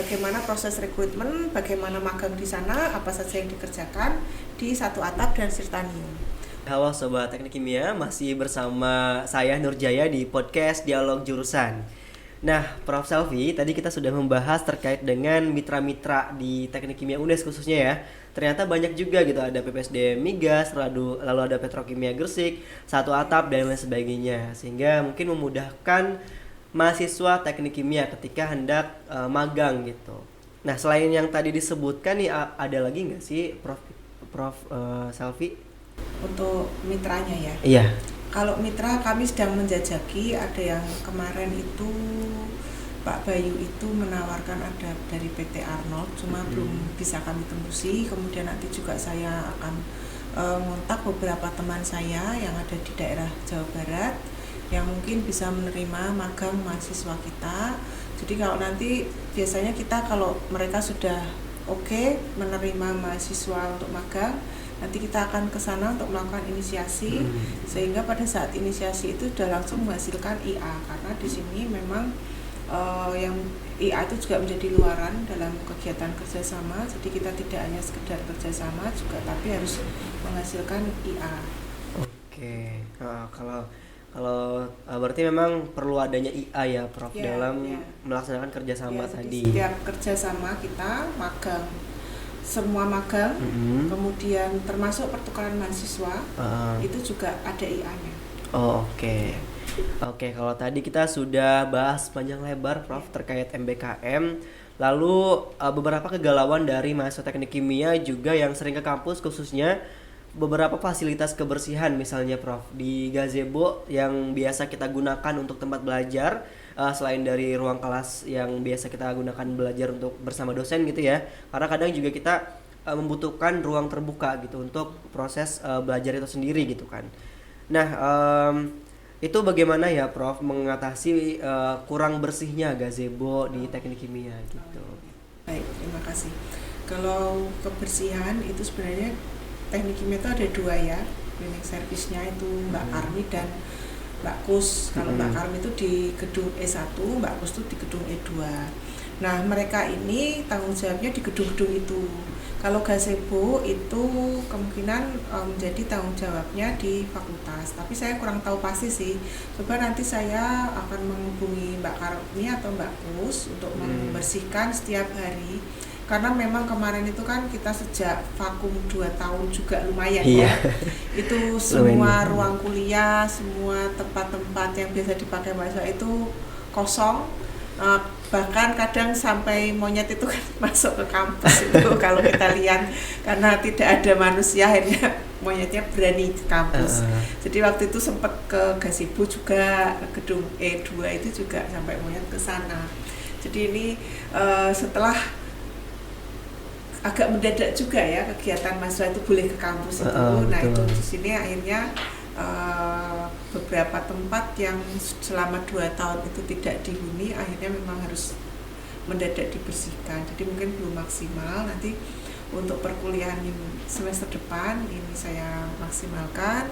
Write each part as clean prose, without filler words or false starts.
bagaimana proses rekrutmen, bagaimana magang di sana, apa saja yang dikerjakan di Satu Atap dan Sirtanium. Halo Sobat Teknik Kimia, masih bersama saya Nurjaya di podcast Dialog Jurusan. Nah, Prof. Selvi, tadi kita sudah membahas terkait dengan mitra-mitra di Teknik Kimia UNES khususnya ya. Ternyata banyak juga gitu, ada PPSDM Migas, lalu ada Petrokimia Gresik, Satu Atap dan lain sebagainya. Sehingga mungkin memudahkan mahasiswa Teknik Kimia ketika hendak magang gitu. Nah, selain yang tadi disebutkan nih, ada lagi nggak sih Prof. Selvi? Untuk mitranya ya. Iya. Kalau mitra kami sedang menjajaki, ada yang kemarin itu Pak Bayu itu menawarkan ada dari PT Arnold, cuma belum bisa kami tembusi. Kemudian nanti juga saya akan ngontak beberapa teman saya yang ada di daerah Jawa Barat yang mungkin bisa menerima magang mahasiswa kita. Jadi kalau nanti biasanya kita kalau mereka sudah oke menerima mahasiswa untuk magang, nanti kita akan ke sana untuk melakukan inisiasi, sehingga pada saat inisiasi itu sudah langsung menghasilkan IA, karena di sini memang yang IA itu juga menjadi luaran dalam kegiatan kerjasama. Jadi kita tidak hanya sekedar kerjasama juga, tapi harus menghasilkan IA. Oke, kalau berarti memang perlu adanya IA ya, Prof, dalam melaksanakan kerjasama tadi. Setiap kerjasama kita magang, semua magang, kemudian termasuk pertukaran mahasiswa, itu juga ada IA-nya. Oh, oke. Oke, kalau tadi kita sudah bahas panjang lebar, Prof, terkait MBKM. Lalu beberapa kegalauan dari mahasiswa Teknik Kimia juga yang sering ke kampus, khususnya beberapa fasilitas kebersihan misalnya, Prof, di gazebo yang biasa kita gunakan untuk tempat belajar, selain dari ruang kelas yang biasa kita gunakan belajar untuk bersama dosen gitu ya, karena kadang juga kita membutuhkan ruang terbuka gitu untuk proses belajar itu sendiri gitu kan. Nah, itu bagaimana ya, Prof, mengatasi kurang bersihnya gazebo di Teknik Kimia gitu? Baik, terima kasih. Kalau kebersihan itu sebenarnya Teknik Kimia itu ada dua ya, cleaning service-nya itu Mbak Karmi dan Mbak Kus. Kalau Mbak Karmi itu di gedung E1, Mbak Kus itu di gedung E2. Nah, mereka ini tanggung jawabnya di gedung-gedung itu. Kalau gazebo itu kemungkinan menjadi tanggung jawabnya di fakultas. Tapi saya kurang tahu pasti sih. Coba nanti saya akan menghubungi Mbak Karmi atau Mbak Kus untuk membersihkan setiap hari. Karena memang kemarin itu kan kita sejak vakum 2 tahun juga lumayan ya. Itu semua ruang kuliah, semua tempat-tempat yang biasa dipakai mahasiswa itu kosong. Bahkan kadang sampai monyet itu kan masuk ke kampus itu kalau kita lihat, karena tidak ada manusia akhirnya monyetnya berani ke kampus. Jadi waktu itu sempat ke gazebo juga, ke gedung E2 itu juga sampai monyet ke sana. Jadi ini setelah agak mendadak juga ya kegiatan mahasiswa itu boleh ke kampus itu. Nah itu di sini akhirnya beberapa tempat yang selama 2 tahun itu tidak dihuni akhirnya memang harus mendadak dibersihkan. Jadi mungkin belum maksimal. Nanti untuk perkuliahan semester depan ini saya maksimalkan.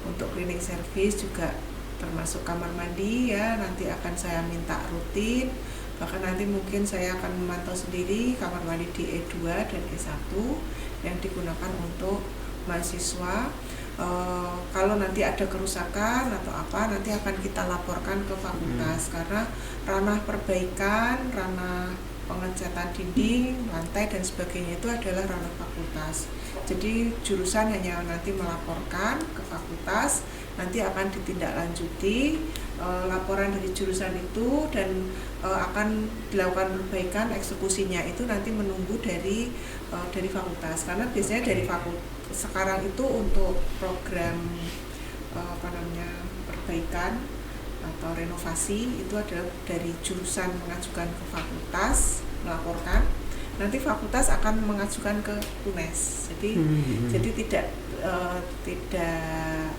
Untuk cleaning service juga termasuk kamar mandi ya, nanti akan saya minta rutin. Bahkan nanti mungkin saya akan memantau sendiri kamar mandi di E2 dan E1 yang digunakan untuk mahasiswa. Kalau nanti ada kerusakan atau apa, nanti akan kita laporkan ke fakultas, karena ranah perbaikan, ranah pengecatan dinding, lantai dan sebagainya itu adalah ranah fakultas. Jadi jurusan hanya nanti melaporkan ke fakultas, nanti akan ditindaklanjuti laporan dari jurusan itu, dan akan dilakukan perbaikan, eksekusinya itu nanti menunggu dari fakultas, karena biasanya dari fakultas sekarang itu untuk program perbaikan atau renovasi itu adalah dari jurusan mengajukan ke fakultas melaporkan, nanti fakultas akan mengajukan ke UNES. Jadi tidak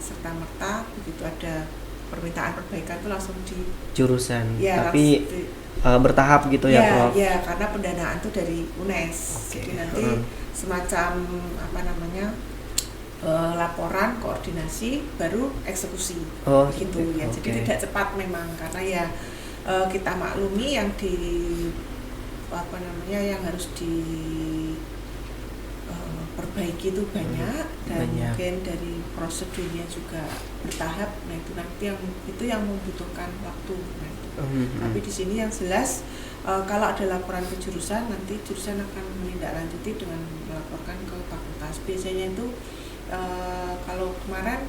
serta-merta begitu ada permintaan perbaikan itu langsung di jurusan, ya, tapi bertahap gitu ya, Prof? Ya, karena pendanaan itu dari UNES. Jadi nanti semacam laporan, koordinasi, baru eksekusi. Gitu ya. Jadi tidak cepat memang, karena ya kita maklumi yang di yang harus perbaiki itu banyak dan mungkin dari prosedurnya juga bertahap. Nah itu nanti yang membutuhkan waktu. Nah, itu. Tapi di sini yang jelas kalau ada laporan ke jurusan, nanti jurusan akan menindaklanjuti dengan melaporkan ke fakultas. Biasanya itu kalau kemarin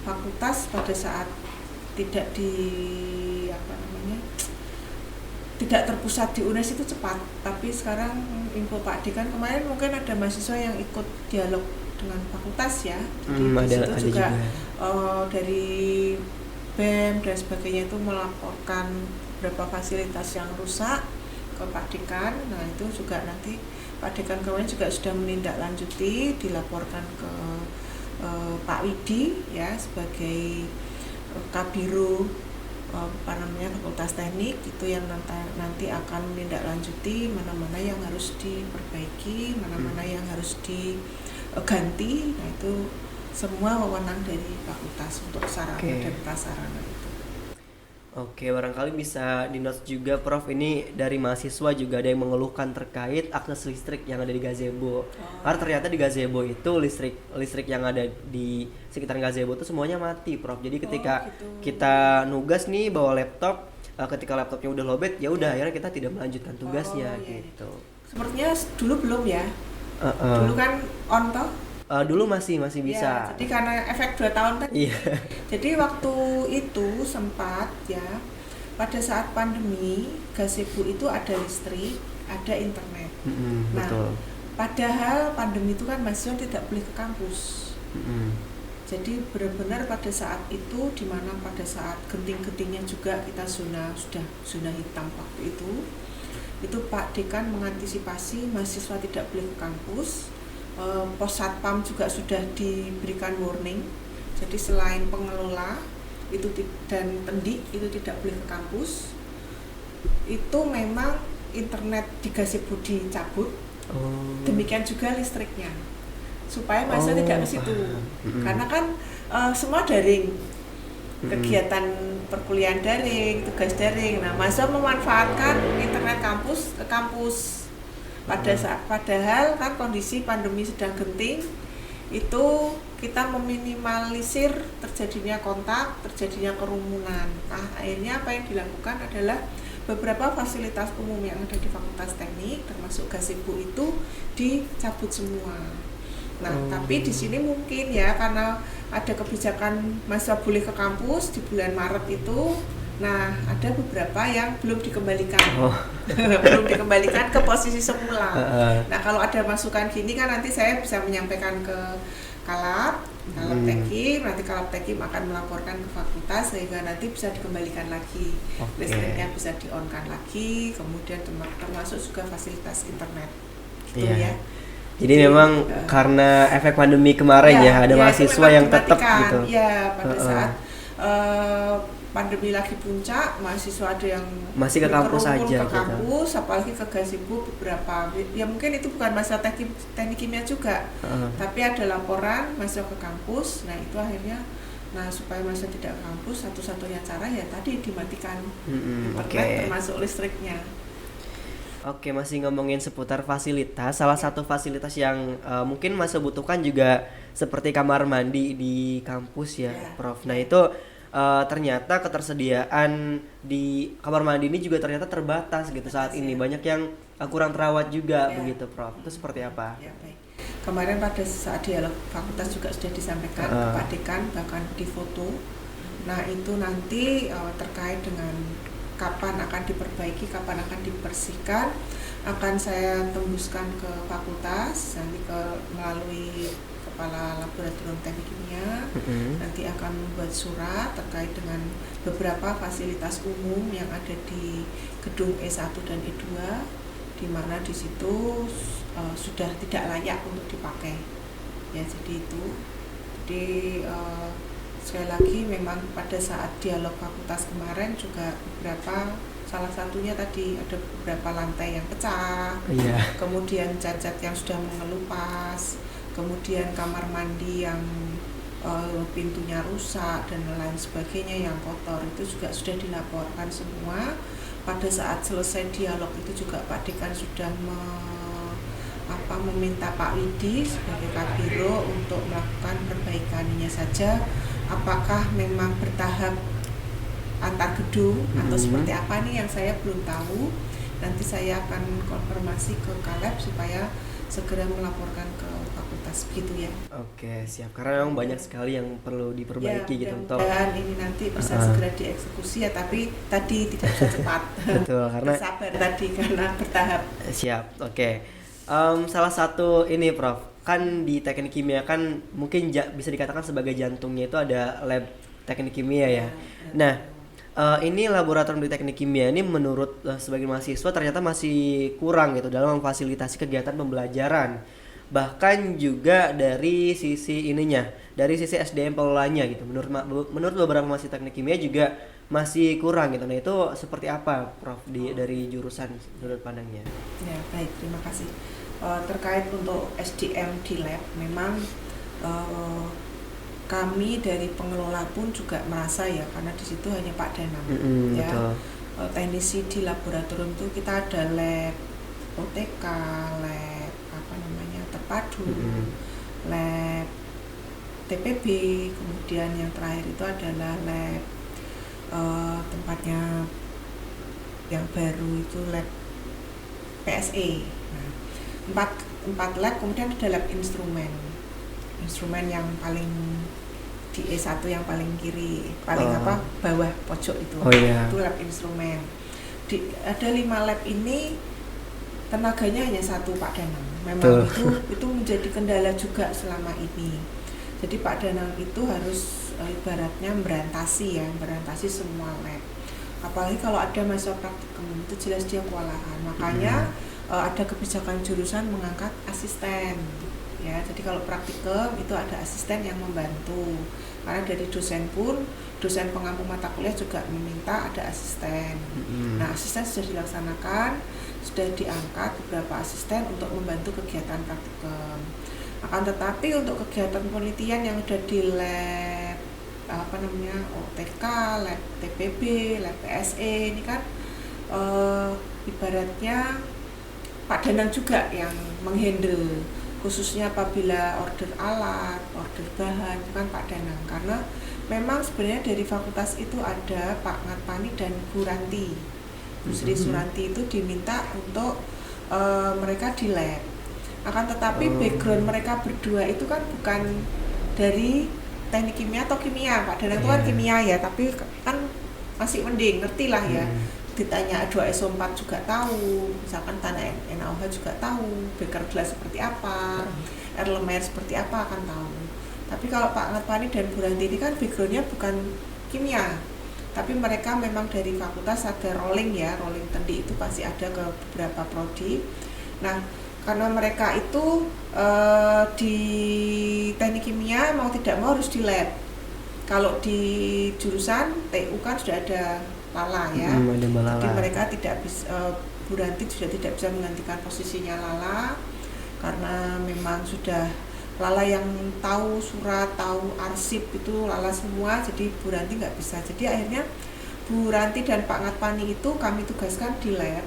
fakultas pada saat tidak tidak terpusat di UNES itu cepat, tapi sekarang info Pak D kan kemarin mungkin ada mahasiswa yang ikut dialog dengan fakultas ya, jadi di situ juga dari BEM dan sebagainya itu melaporkan beberapa fasilitas yang rusak ke Pak Dekan. Nah itu juga nanti Pak Dekan kemarin juga sudah menindaklanjuti, dilaporkan ke Pak Widi ya sebagai Kabiro Fakultas Teknik, itu yang nanti akan menindaklanjuti mana-mana yang harus diperbaiki, mana-mana yang harus diganti. Nah itu semua wewenang dari fakultas untuk sarana dan prasarana itu. Oke, barangkali bisa di-note juga Prof, ini dari mahasiswa juga ada yang mengeluhkan terkait akses listrik yang ada di gazebo. Karena ternyata di gazebo itu listrik yang ada di sekitar gazebo itu semuanya mati, Prof. Jadi ketika kita nugas nih bawa laptop, ketika laptopnya udah lowbat, ya udah akhirnya kita tidak melanjutkan tugasnya gitu. Sepertinya dulu belum ya. Dulu kan on toh? Dulu masih bisa. Ya, jadi karena efek 2 tahun tadi. Iya. Jadi waktu itu sempat ya, pada saat pandemi gazebo itu ada listrik, ada internet. Nah, betul. Padahal pandemi itu kan mahasiswa tidak boleh ke kampus. Jadi benar-benar pada saat itu, di mana pada saat genting-gentingnya juga kita sudah zona hitam waktu itu Pak Dekan mengantisipasi mahasiswa tidak boleh ke kampus. Pos Satpam juga sudah diberikan warning. Jadi selain pengelola itu dan pendik itu tidak boleh ke kampus, itu memang internet di gazebo dicabut. Demikian juga listriknya, supaya mahasiswa tidak ke situ. Karena kan semua daring, kegiatan perkuliahan daring, tugas daring. Nah, mahasiswa memanfaatkan internet kampus ke kampus. Padahal kan kondisi pandemi sedang genting, itu kita meminimalisir terjadinya kontak, terjadinya kerumunan. Nah, akhirnya apa yang dilakukan adalah beberapa fasilitas umum yang ada di Fakultas Teknik, termasuk gazebo itu dicabut semua. Nah, tapi di sini mungkin ya karena ada kebijakan mahasiswa boleh ke kampus di bulan Maret itu. Nah, ada beberapa yang belum dikembalikan, belum dikembalikan ke posisi semula. Nah, kalau ada masukan gini kan nanti saya bisa menyampaikan ke Kalab Tekim, nanti Kalab Tekim akan melaporkan ke fakultas sehingga nanti bisa dikembalikan lagi, listriknya bisa di-on-kan lagi, kemudian termasuk juga fasilitas internet, gitu ya. Jadi memang karena efek pandemi kemarin ada mahasiswa yang tetap gitu. Ya, pada saat pandemi lagi puncak, mahasiswa ada yang masih ke kampus aja ke kampus, apalagi ke gazebo beberapa. Ya mungkin itu bukan masalah teknik kimia juga, tapi ada laporan mahasiswa ke kampus. Nah itu akhirnya, supaya mahasiswa tidak ke kampus, satu-satunya cara ya tadi dimatikan internet termasuk listriknya. Oke, masih ngomongin seputar fasilitas. Salah satu fasilitas yang mungkin mahasiswa butuhkan juga seperti kamar mandi di kampus ya, Prof. Nah itu ternyata ketersediaan di kamar mandi ini juga ternyata terbatas gitu saat ini. Banyak yang kurang terawat juga begitu, Prof. Itu seperti apa? Ya, baik. Kemarin pada saat dialog fakultas juga sudah disampaikan ke Pak Dekan, bahkan di foto. Nah itu nanti terkait dengan kapan akan diperbaiki, kapan akan dibersihkan, akan saya tembuskan ke fakultas, nanti melalui Kepala Laboratorium Teknik Kimia, nanti akan membuat surat terkait dengan beberapa fasilitas umum yang ada di gedung E1 dan E2, di mana di situ sudah tidak layak untuk dipakai. Ya, jadi itu. Jadi sekali lagi memang pada saat dialog fakultas kemarin juga beberapa, salah satunya tadi ada beberapa lantai yang pecah, kemudian cat-cat yang sudah mengelupas, kemudian kamar mandi yang pintunya rusak dan lain sebagainya yang kotor, itu juga sudah dilaporkan semua pada saat selesai dialog itu juga Pak Dekan sudah meminta Pak Widi sebagai Kabiro untuk melakukan perbaikannya saja. Apakah memang bertahap antar gedung atau seperti apa nih yang saya belum tahu. Nanti saya akan konfirmasi ke Kaleb supaya segera melaporkan ke fakultas gitu ya. Oke, siap. Karena memang banyak sekali yang perlu diperbaiki ya, gitu untuk dan ini nanti bisa segera dieksekusi ya, tapi tadi tidak bisa cepat. Betul, karena sabar tadi karena bertahap. Siap. Oke. Salah satu ini Prof, kan di teknik kimia kan mungkin bisa dikatakan sebagai jantungnya itu ada lab teknik kimia ya. Nah, ini laboratorium di teknik kimia ini menurut sebagian mahasiswa ternyata masih kurang gitu dalam memfasilitasi kegiatan pembelajaran. Bahkan juga dari sisi ininya, dari sisi SDM pengelolanya gitu. Menurut beberapa mahasiswa teknik kimia juga masih kurang gitu. Nah, itu seperti apa Prof dari jurusan sudut pandangnya? Ya, baik, terima kasih. Terkait untuk SDM di lab, memang kami dari pengelola pun juga merasa ya, karena di situ hanya Pak Danang ya. Teknisi di laboratorium itu kita ada lab OTK, lab terpadu, lab TPB, kemudian yang terakhir itu adalah lab tempatnya yang baru itu lab PSE. Nah, empat lab, kemudian ada lab instrumen yang paling di E1 yang paling kiri, bawah pojok itu. Itu lab instrumen. Ada 5 lab ini tenaganya hanya 1 Pak Danang. Memang itu menjadi kendala juga selama ini. Jadi Pak Danang itu harus ibaratnya memberantasi semua lab. Apalagi kalau ada masa praktikum itu jelas dia kewalahan. Makanya ada kebijakan jurusan mengangkat asisten. Ya, jadi kalau praktikum itu ada asisten yang membantu. Karena dari dosen pengampu mata kuliah juga meminta ada asisten. Nah, asisten sudah dilaksanakan, sudah diangkat beberapa asisten untuk membantu kegiatan praktikum. Akan tetapi untuk kegiatan penelitian yang ada di lab OTK, lab TPB, lab PSE ini kan ibaratnya Pak Danang juga yang menghandle, khususnya apabila order alat, order bahan itu kan Pak Danang. Karena memang sebenarnya dari fakultas itu ada Pak Ngatpani dan Bu Ranti, Bu Sri Suranti itu diminta untuk mereka di lab. Akan tetapi background mereka berdua itu kan bukan dari teknik kimia atau kimia. Pak Danang itu kan kimia ya, tapi kan masih mending, ngerti lah ya. Ditanya H2SO4 juga tahu, misalkan tanah NaOH juga tahu, beker gelas seperti apa, Erlenmeyer seperti apa akan tahu. Tapi kalau Pak Ngatpani dan Bu Ranti ini kan backgroundnya bukan kimia, tapi mereka memang dari fakultas ada rolling tendi itu pasti ada ke beberapa prodi. Nah, karena mereka itu di teknik kimia mau tidak mau harus di lab. Kalau di jurusan TU kan sudah ada Lala ya, jadi mereka tidak bisa, Bu Ranti sudah tidak bisa menggantikan posisinya Lala karena memang sudah Lala yang tahu surat, tahu arsip itu Lala semua, jadi Bu Ranti nggak bisa. Jadi akhirnya Bu Ranti dan Pak Ngatpani itu kami tugaskan di lab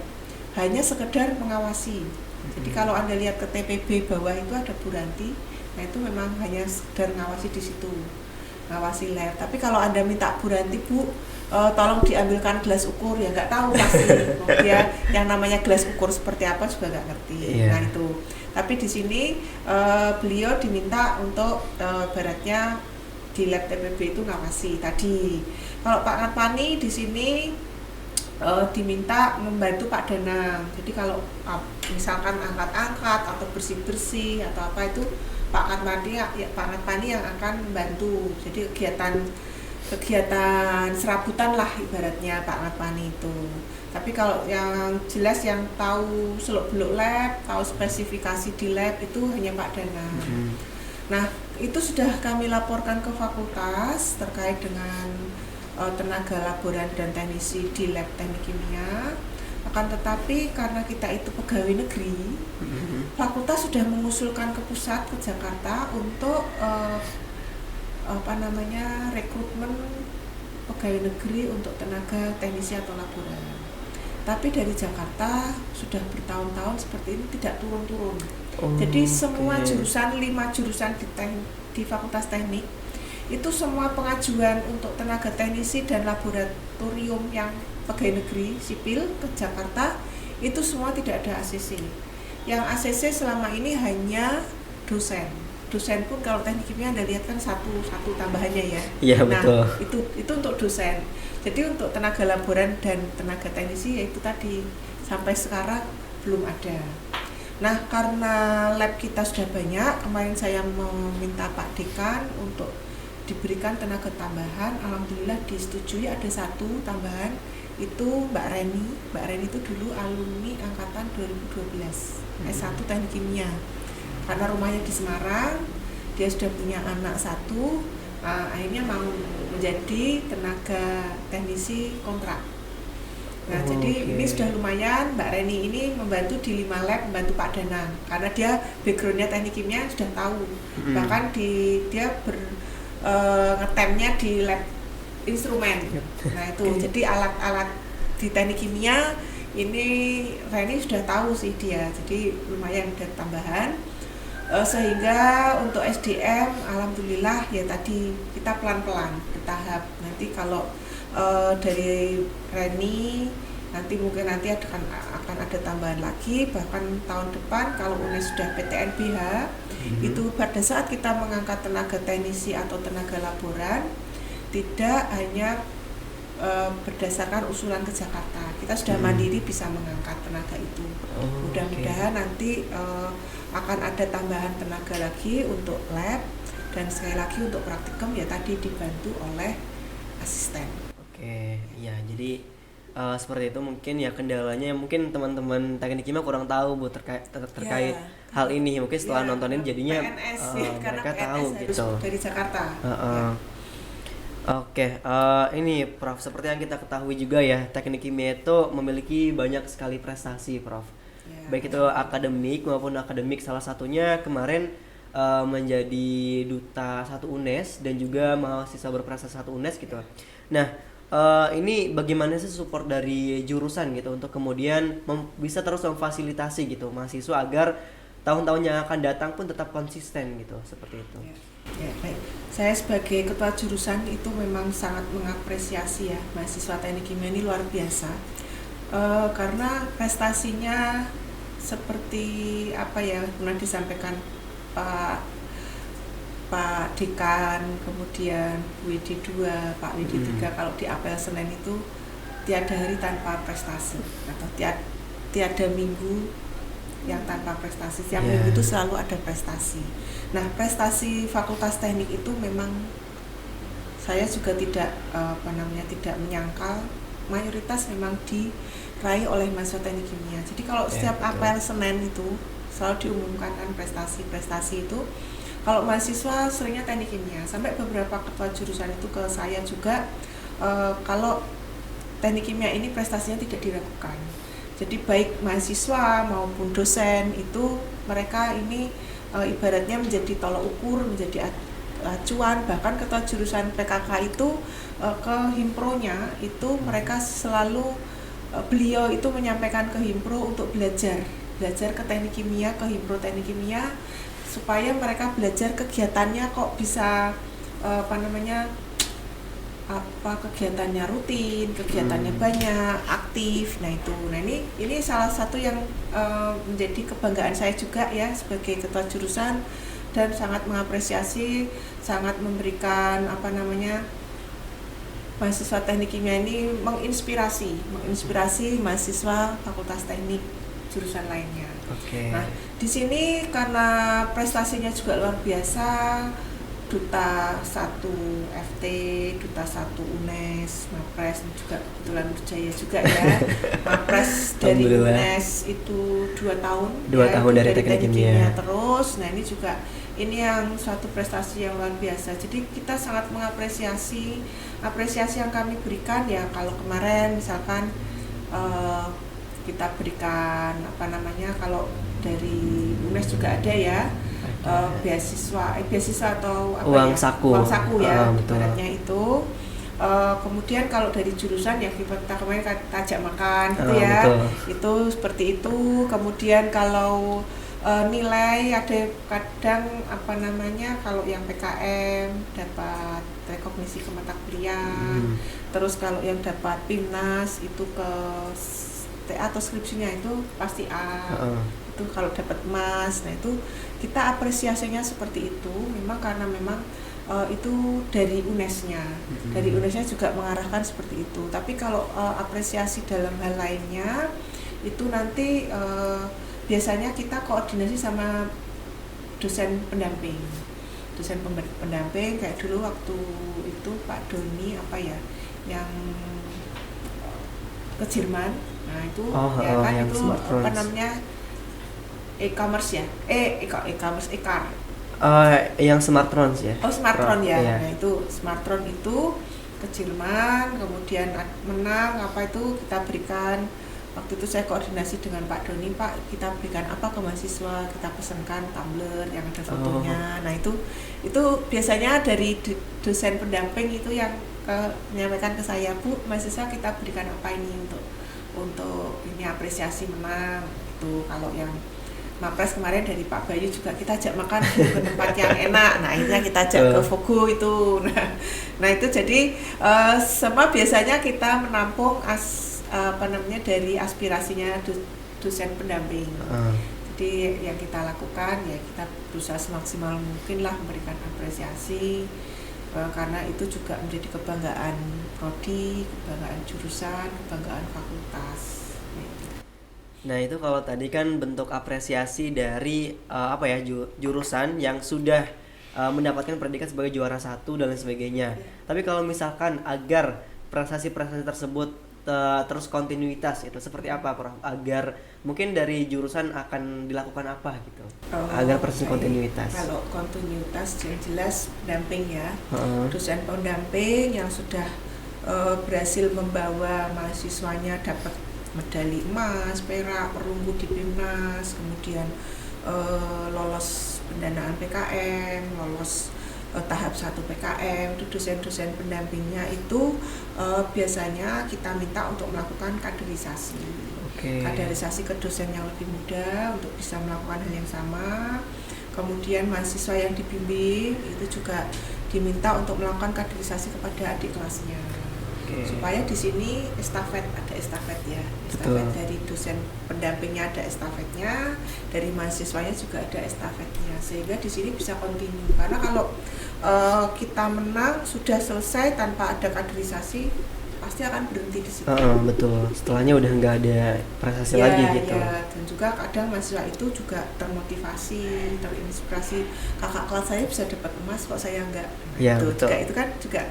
hanya sekedar mengawasi. Jadi kalau Anda lihat ke TPB bawah itu ada Bu Ranti, nah itu memang hanya sekedar ngawasi di situ, ngawasi lab. Tapi kalau Anda minta Bu Ranti, Bu, tolong diambilkan gelas ukur, ya nggak tahu pasti. Dia yang namanya gelas ukur seperti apa juga nggak ngerti. Nah itu. Tapi di sini beliau diminta untuk baratnya di lab TPB itu ngawasi tadi. Kalau Pak Ngatpani di sini diminta membantu Pak Danang. Jadi kalau misalkan angkat-angkat atau bersih-bersih atau apa itu Pak Ngatpani yang akan membantu. Jadi kegiatan serabutan lah ibaratnya Pak Ngatpani itu. Tapi kalau yang jelas yang tahu seluk-beluk lab, tahu spesifikasi di lab itu hanya Pak Danang. Nah, itu sudah kami laporkan ke fakultas terkait dengan tenaga laboran dan teknisi di lab teknik kimia. Akan tetapi karena kita itu pegawai negeri, fakultas sudah mengusulkan ke pusat, ke Jakarta untuk rekrutmen pegawai negeri untuk tenaga teknisi atau laboran. tapi dari Jakarta sudah bertahun-tahun seperti ini tidak turun-turun. Jadi semua jurusan, 5 jurusan di Fakultas Teknik itu semua pengajuan untuk tenaga teknisi dan laboratorium yang pegawai negeri sipil ke Jakarta itu semua tidak ada ACC. Yang ACC selama ini hanya dosen. Dosen pun kalau teknik kimia Anda lihat kan satu tambahannya ya. Iya, nah, betul. Itu untuk dosen. Jadi untuk tenaga laboran dan tenaga teknisi yaitu tadi sampai sekarang belum ada. Nah, karena lab kita sudah banyak, kemarin saya meminta Pak Dekan untuk diberikan tenaga tambahan. Alhamdulillah disetujui ada 1 tambahan, itu Mbak Reni. Mbak Reni itu dulu alumni angkatan 2012 S1 Teknik Kimia. Karena rumahnya di Semarang, dia sudah punya anak 1, akhirnya mau menjadi tenaga teknisi kontrak. Nah, jadi ini sudah lumayan. Mbak Reni ini membantu di 5 lab, membantu Pak Danang karena dia backgroundnya teknik kimia sudah tahu. Bahkan dia ngetemnya di lab instrumen. Nah itu jadi alat-alat di teknik kimia ini Reni sudah tahu sih dia, jadi lumayan ada tambahan. Sehingga untuk SDM alhamdulillah ya tadi kita pelan-pelan bertahap. Nanti kalau dari Reni mungkin nanti akan ada tambahan lagi, bahkan tahun depan kalau UNES sudah PTNBH itu pada saat kita mengangkat tenaga teknisi atau tenaga laboran tidak hanya berdasarkan usulan ke Jakarta, kita sudah mandiri bisa mengangkat tenaga itu. Mudah-mudahan nanti akan ada tambahan tenaga lagi untuk lab dan sekali lagi untuk praktikum ya tadi dibantu oleh asisten. Ya jadi seperti itu mungkin ya kendalanya, mungkin teman-teman teknik kimia kurang tahu Bu terkait hal ini. Mungkin setelah nontonin jadinya PNS, mereka PNS tahu gitu. Dari Jakarta. Ini Prof, seperti yang kita ketahui juga ya, teknik kimia itu memiliki banyak sekali prestasi, Prof. Baik itu akademik maupun akademik, salah satunya kemarin menjadi duta 1 UNES dan juga mahasiswa berprestasi 1 UNES gitu. Nah, ini bagaimana sih support dari jurusan gitu untuk kemudian bisa terus memfasilitasi gitu mahasiswa agar tahun-tahun yang akan datang pun tetap konsisten gitu, seperti itu. Ya, baik. Saya sebagai ketua jurusan itu memang sangat mengapresiasi ya mahasiswa teknik kimia ini luar biasa, karena prestasinya seperti apa ya pernah disampaikan Pak Dekan, kemudian WD2, Pak WD3, kalau di apel Senin itu tiada hari tanpa prestasi atau tiada minggu yang tanpa prestasi. Setiap minggu itu selalu ada prestasi. Nah, prestasi Fakultas Teknik itu memang saya juga tidak menyangkal, mayoritas memang diraih oleh mahasiswa teknik kimia. Jadi kalau setiap apel Senin itu selalu diumumkan kan prestasi itu. Kalau mahasiswa seringnya teknik kimia, sampai beberapa ketua jurusan itu ke saya juga, kalau teknik kimia ini prestasinya tidak diragukan. Jadi baik mahasiswa maupun dosen itu mereka ini ibaratnya menjadi tolok ukur, menjadi acuan. Bahkan ketua jurusan PKK itu ke himpronya itu mereka selalu beliau itu menyampaikan ke himpro untuk belajar ke teknik kimia, ke himpro teknik kimia, supaya mereka belajar kegiatannya kok bisa kegiatannya rutin, kegiatannya banyak, aktif. Nah ini salah satu yang menjadi kebanggaan saya juga ya sebagai ketua jurusan, dan sangat mengapresiasi, sangat memberikan mahasiswa teknik kimia ini menginspirasi mahasiswa Fakultas Teknik jurusan lainnya. Nah di sini karena prestasinya juga luar biasa, duta 1 FT, duta 1 UNES, Mapres juga kebetulan berjaya juga ya. Mapres dari UNES itu 2 tahun. 2 tahun dari teknik kimia terus. Nah ini yang suatu prestasi yang luar biasa. Jadi kita sangat mengapresiasi yang kami berikan ya. Kalau kemarin misalkan kita berikan kalau dari UNES juga ada ya. Beasiswa atau uang saku ya ibaratnya itu. Kemudian kalau dari jurusan yang kita kemarin ajak makan gitu ya, betul. itu seperti itu. Kemudian kalau nilai ada kadang apa namanya, kalau yang PKM dapat rekognisi ke mata kuliah, terus kalau yang dapat PIMNAS itu ke TA atau skripsinya itu pasti A. Itu kalau dapat emas. Nah itu kita apresiasinya seperti itu, memang karena memang itu dari UNES-nya. Dari UNES-nya juga mengarahkan seperti itu. Tapi kalau apresiasi dalam hal lainnya itu nanti biasanya kita koordinasi sama dosen pendamping. Dosen pendamping kayak dulu waktu itu Pak Doni apa ya, yang ke Jerman. Nah itu ya kan itu apa namanya, e-commerce ya, e-commerce e-car. Yang Smartron ya. Oh Smartron ya. Iya. Nah itu Smartron itu ke Jerman, kemudian menang apa itu kita berikan. Waktu itu saya koordinasi dengan Pak Doni, Pak kita berikan apa ke mahasiswa, kita pesankan tumbler yang ada fotonya. Nah itu biasanya dari dosen pendamping itu yang menyampaikan ke saya, Bu mahasiswa kita berikan apa ini untuk ini apresiasi menang. Itu kalau yang Mapres kemarin dari Pak Bayu juga kita ajak makan ke tempat yang enak. Nah akhirnya kita ajak ke Vogo itu. Nah itu jadi semua biasanya kita menampung dari aspirasinya dosen pendamping. Jadi yang kita lakukan ya kita berusaha semaksimal mungkin lah memberikan apresiasi, karena itu juga menjadi kebanggaan prodi, kebanggaan jurusan, kebanggaan fakultas. Nah itu kalau tadi kan bentuk apresiasi dari jurusan yang sudah mendapatkan predikat sebagai juara 1 dan lain sebagainya. Tapi kalau misalkan agar prestasi-prestasi tersebut terus kontinuitas itu seperti apa Prof? Agar mungkin dari jurusan akan dilakukan apa gitu? Agar prestasi kontinuitas. Kalau kontinuitas yang jelas pendamping ya. Dosen pendamping yang sudah berhasil membawa mahasiswanya dapat medali emas, perak, perunggu di PIMNAS, kemudian lolos pendanaan PKM, lolos tahap 1 PKM, itu dosen-dosen pendampingnya itu biasanya kita minta untuk melakukan kaderisasi. Kaderisasi ke dosen yang lebih muda untuk bisa melakukan hal yang sama. Kemudian mahasiswa yang dibimbing itu juga diminta untuk melakukan kaderisasi kepada adik kelasnya. Supaya di sini ada estafet ya. Estafet dari dosen pendampingnya ada estafetnya, dari mahasiswanya juga ada estafetnya, sehingga di sini bisa kontinu. Karena kalau kita menang sudah selesai tanpa ada kaderisasi pasti akan berhenti di situ. Betul. Setelahnya udah nggak ada prestasi lagi gitu. Ya. Dan juga kadang mahasiswa itu juga termotivasi, terinspirasi. Kakak kelas saya bisa dapat emas kok saya enggak. Ya, betul. Itu kan juga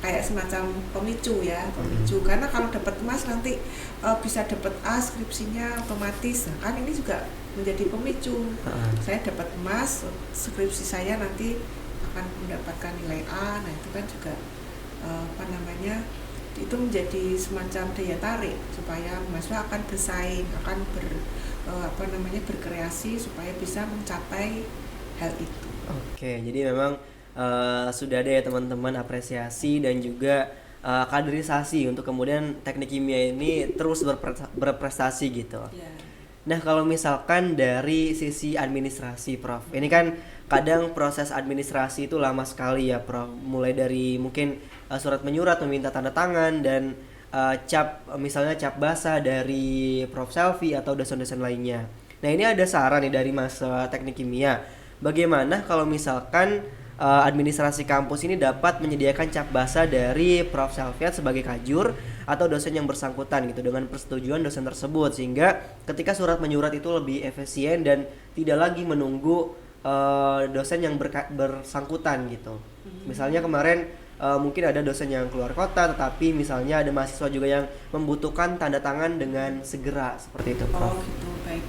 kayak semacam pemicu ya, karena kalau dapat emas nanti bisa dapat A skripsinya otomatis. Nah, kan ini juga menjadi pemicu. Saya dapat emas, skripsi saya nanti akan mendapatkan nilai A. Nah itu kan juga itu menjadi semacam daya tarik supaya mahasiswa akan bersaing, akan berkreasi supaya bisa mencapai hal itu. Jadi memang sudah ada ya teman-teman apresiasi dan juga kaderisasi untuk kemudian teknik kimia ini terus berprestasi gitu. Nah kalau misalkan dari sisi administrasi Prof, ini kan kadang proses administrasi itu lama sekali ya Prof, mulai dari mungkin surat menyurat meminta tanda tangan dan misalnya cap basah dari Prof Selvi atau dosen-dosen lainnya. Nah ini ada saran nih dari mahasiswa teknik kimia, bagaimana kalau misalkan administrasi kampus ini dapat menyediakan cap basah dari Prof Selviat sebagai kajur atau dosen yang bersangkutan gitu dengan persetujuan dosen tersebut, sehingga ketika surat menyurat itu lebih efisien dan tidak lagi menunggu dosen yang bersangkutan gitu. Misalnya kemarin mungkin ada dosen yang keluar kota, tetapi misalnya ada mahasiswa juga yang membutuhkan tanda tangan dengan segera seperti itu Prof. Oh gitu, baik.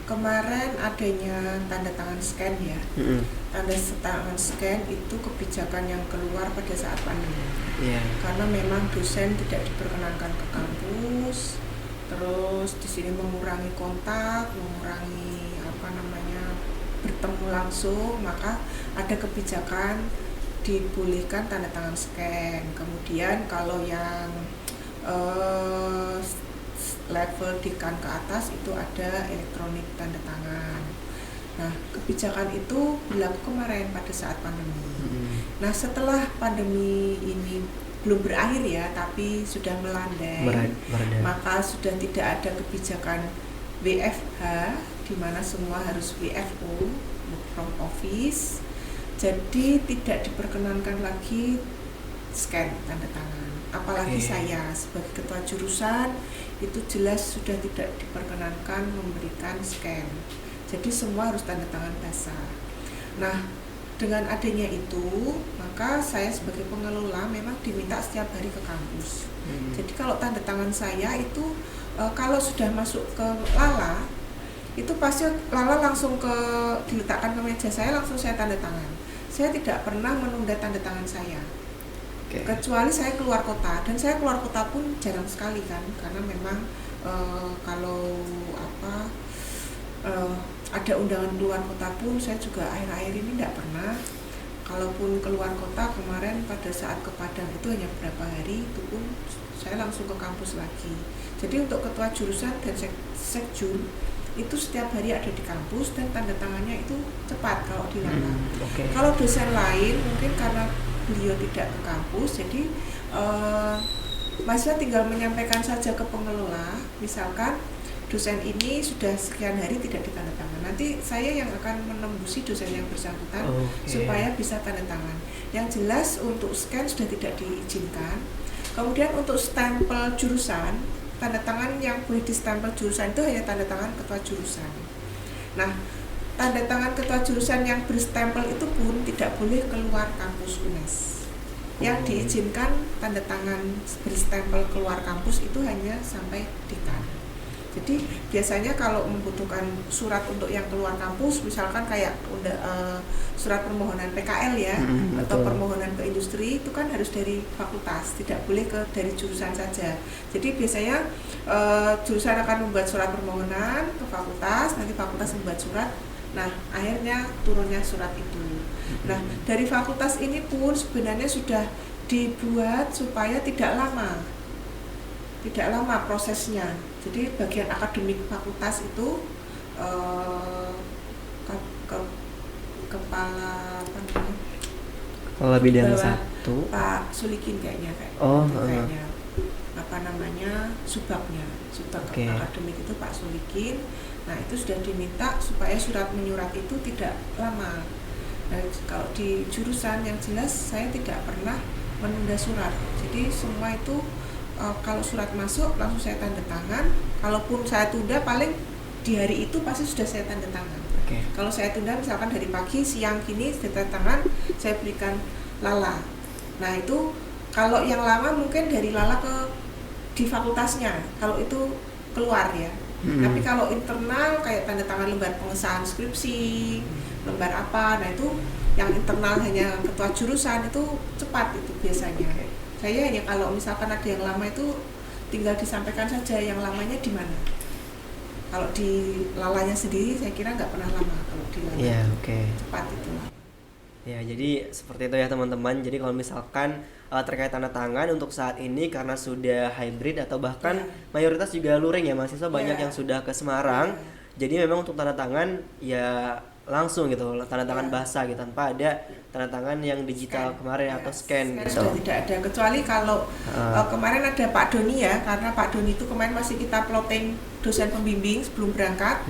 Kemarin adanya tanda tangan scan ya. Tanda tangan scan itu kebijakan yang keluar pada saat pandemi. Karena memang dosen tidak diperkenankan ke kampus, terus di sini mengurangi kontak, mengurangi bertemu langsung, maka ada kebijakan dibolehkan tanda tangan scan. Kemudian kalau yang level dekan ke atas itu ada elektronik tanda tangan. Nah, kebijakan itu berlaku kemarin pada saat pandemi. Nah, setelah pandemi ini belum berakhir ya, tapi sudah melandai, maka sudah tidak ada kebijakan WFH, di mana semua harus WFO, work from office. Jadi tidak diperkenankan lagi scan tanda tangan. Apalagi saya sebagai ketua jurusan itu jelas sudah tidak diperkenankan memberikan scan. Jadi semua harus tanda tangan basah. Nah, dengan adanya itu, maka saya sebagai pengelola memang diminta setiap hari ke kampus. Jadi kalau tanda tangan saya itu kalau sudah masuk ke Lala, itu pasti Lala langsung diletakkan ke meja saya, langsung saya tanda tangan. Saya tidak pernah menunda tanda tangan saya. Kecuali saya keluar kota, dan saya keluar kota pun jarang sekali kan, karena memang kalau ada undangan keluar kota pun saya juga akhir-akhir ini tidak pernah. Kalaupun keluar kota kemarin pada saat ke Padang itu hanya beberapa hari, itu pun saya langsung ke kampus lagi. Jadi untuk ketua jurusan dan sekjur itu setiap hari ada di kampus dan tanda tangannya itu cepat kalau di Lala. Kalau dosen lain mungkin karena beliau tidak ke kampus, jadi mahasiswa tinggal menyampaikan saja ke pengelola, misalkan dosen ini sudah sekian hari tidak ditandatangan. Nanti saya yang akan menembusi dosen yang bersangkutan supaya bisa tanda tangan. Yang jelas untuk scan sudah tidak diizinkan. Kemudian untuk stempel jurusan, tanda tangan yang boleh di stempel jurusan itu hanya tanda tangan ketua jurusan. Nah, tanda tangan ketua jurusan yang berstempel itu pun tidak boleh keluar kampus UNES. Yang diizinkan tanda tangan berstempel keluar kampus itu hanya sampai dekan. Jadi biasanya kalau membutuhkan surat untuk yang keluar kampus, misalkan kayak surat permohonan PKL ya, atau permohonan ke industri, itu kan harus dari fakultas, tidak boleh dari jurusan saja. Jadi biasanya jurusan akan membuat surat permohonan ke fakultas, nanti fakultas membuat surat. Nah, akhirnya turunnya surat itu. Nah, dari fakultas ini pun sebenarnya sudah dibuat supaya tidak lama prosesnya. Jadi bagian akademik fakultas itu kepala bidang bawah 1 Pak Sulikin kayaknya subak akademik itu Pak Sulikin. Nah, itu sudah diminta supaya surat menyurat itu tidak lama. Nah, kalau di jurusan yang jelas saya tidak pernah menunda surat. Jadi semua itu kalau surat masuk langsung saya tanda tangan. Kalaupun saya tunda paling di hari itu pasti sudah saya tanda tangan. Kalau saya tunda misalkan dari pagi, siang gini saya tanda tangan, saya berikan Lala. Nah, itu kalau yang lama mungkin dari Lala di fakultasnya, kalau itu keluar ya. Tapi kalau internal kayak tanda tangan lembar pengesahan skripsi, lembar apa, nah itu yang internal hanya ketua jurusan itu cepat itu biasanya. Saya hanya kalau misalkan ada yang lama itu tinggal disampaikan saja yang lamanya di mana. Kalau di Lalanya sendiri saya kira nggak pernah lama kalau di Lala. Cepat itu. Ya, jadi seperti itu ya teman-teman. Jadi kalau misalkan terkait tanda tangan untuk saat ini karena sudah hybrid atau bahkan mayoritas juga luring ya, mahasiswa banyak yang sudah ke Semarang. Jadi memang untuk tanda tangan ya langsung gitu, tanda tangan basah gitu, tanpa ada tanda tangan yang digital kemarin atau scan gitu. Sudah tidak ada, kecuali kalau kemarin ada Pak Doni ya, karena Pak Doni itu kemarin masih kita plotting dosen pembimbing sebelum berangkat.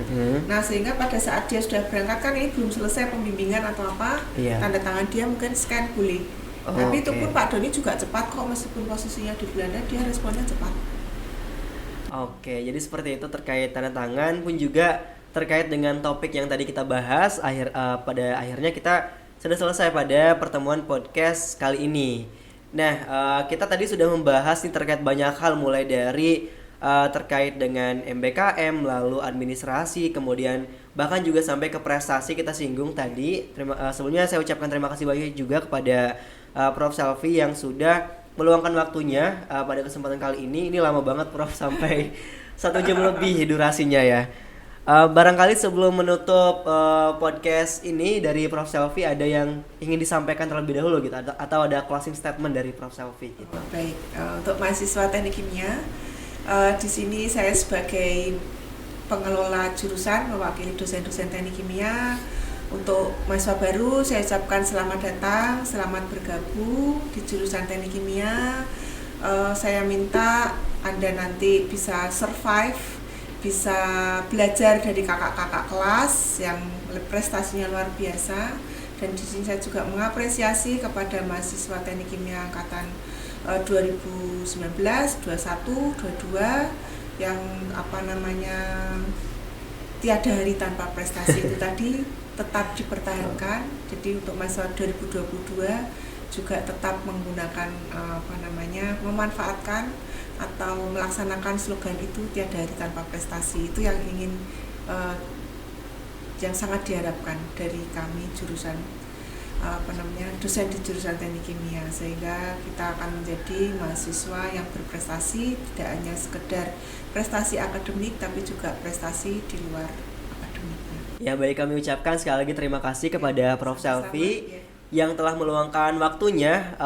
Nah, sehingga pada saat dia sudah berangkat kan ini belum selesai pembimbingan atau apa, tanda tangan dia mungkin scan boleh. Tapi itu pun Pak Doni juga cepat kok, meskipun posisinya di Belanda dia responnya cepat. Jadi seperti itu terkait tanda tangan, pun juga terkait dengan topik yang tadi kita bahas. Pada akhirnya kita sudah selesai pada pertemuan podcast kali ini. Nah, kita tadi sudah membahas nih terkait banyak hal, mulai dari terkait dengan MBKM, lalu administrasi, kemudian bahkan juga sampai ke prestasi kita singgung tadi. Sebelumnya saya ucapkan terima kasih banyak juga kepada Prof. Selvi yang sudah meluangkan waktunya pada kesempatan kali ini. Ini lama banget Prof, sampai 1 jam lebih durasinya ya. Barangkali sebelum menutup podcast ini dari Prof Selvi ada yang ingin disampaikan terlebih dahulu gitu atau ada closing statement dari Prof Selvi gitu. Baik, untuk mahasiswa teknik kimia di sini saya sebagai pengelola jurusan mewakili dosen-dosen teknik kimia. Untuk mahasiswa baru saya ucapkan selamat datang, selamat bergabung di jurusan teknik kimia. Saya minta Anda nanti bisa survive, bisa belajar dari kakak-kakak kelas yang prestasinya luar biasa. Dan di sini saya juga mengapresiasi kepada mahasiswa teknik kimia angkatan 2019, 21, 22 yang tiada hari tanpa prestasi itu tadi tetap dipertahankan. Jadi untuk mahasiswa 2022 juga tetap menggunakan memanfaatkan atau melaksanakan slogan itu tiada hari tanpa prestasi. Itu yang ingin yang sangat diharapkan dari kami jurusan dosen di jurusan teknik kimia, sehingga kita akan menjadi mahasiswa yang berprestasi, tidak hanya sekedar prestasi akademik tapi juga prestasi di luar akademiknya. Ya, baik, kami ucapkan sekali lagi terima kasih kepada Prof Selvi yang telah meluangkan waktunya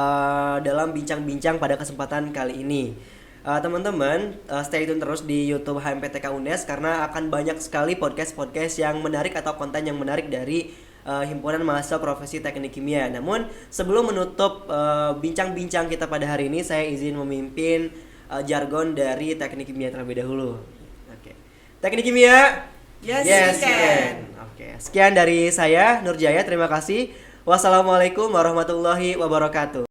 dalam bincang-bincang pada kesempatan kali ini. Teman-teman, stay tune terus di YouTube HMPTK UNES karena akan banyak sekali podcast-podcast yang menarik atau konten yang menarik dari Himpunan Mahasiswa Profesi Teknik Kimia. Namun sebelum menutup bincang-bincang kita pada hari ini, saya izin memimpin jargon dari Teknik Kimia terlebih dahulu. Oke. Teknik Kimia, yes you can. Oke. Sekian dari saya Nurjaya, terima kasih. Wassalamualaikum warahmatullahi wabarakatuh.